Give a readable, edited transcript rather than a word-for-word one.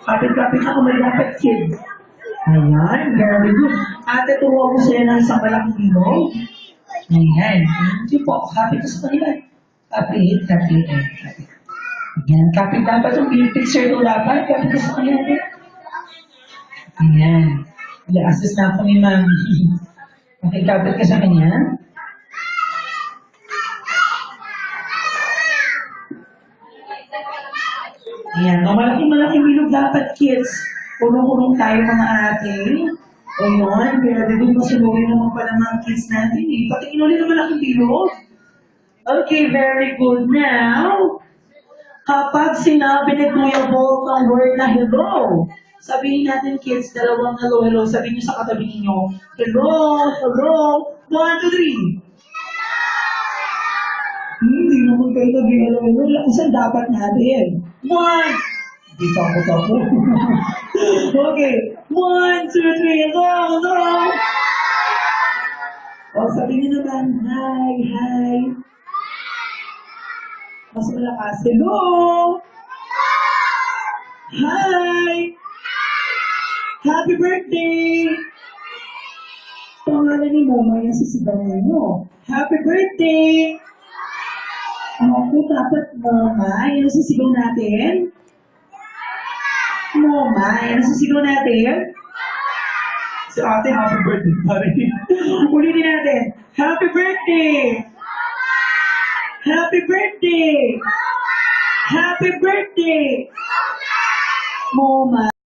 Kapit-kapit ako may dapat kids. Ayan, very good. Ate, turuan mo sila ng isang malaking bilog. Ayan. Sige po, kapit ko sa kanila. Kapit, kapit, kapit. Ayan, kapit dapat yung picture ko dapat. Kapit ko sa kanila. Ayan. I-assist na ako ni Mami. Okay, kapit ka sa kanya. Ayan, malaking bilog dapat, kids. Punong-punong tayo mga ate. Ayun, pero dito masunurin naman pala mga kids natin eh. Patingin ulit ng malaking bilog. Okay, very good. Now, kapag sinabi ni Kuya Bolt ang word na hello, sabihin natin kids, dalawang hello, hello. Sabihin niyo sa katabi ninyo, hello, hello. 1, 2, 3. Hindi naman kayo nag-hello, hello. Saan dapat natin? 1. Di pa ako tapo. Okay. 1, 2, 3, hello, hello. O, sabihin niyo naman, hi, hi. Mas malakas, hello. Hi! Happy birthday! Pangalan ni Mama yung sisigawan mo. Happy birthday! Ako, dapat Mama. Yan ang sisigaw natin. Mama, yan ang sisigaw natin. Si ate, happy birthday pa rin. Ulitin natin. Happy birthday! Happy birthday! Happy birthday! Mama.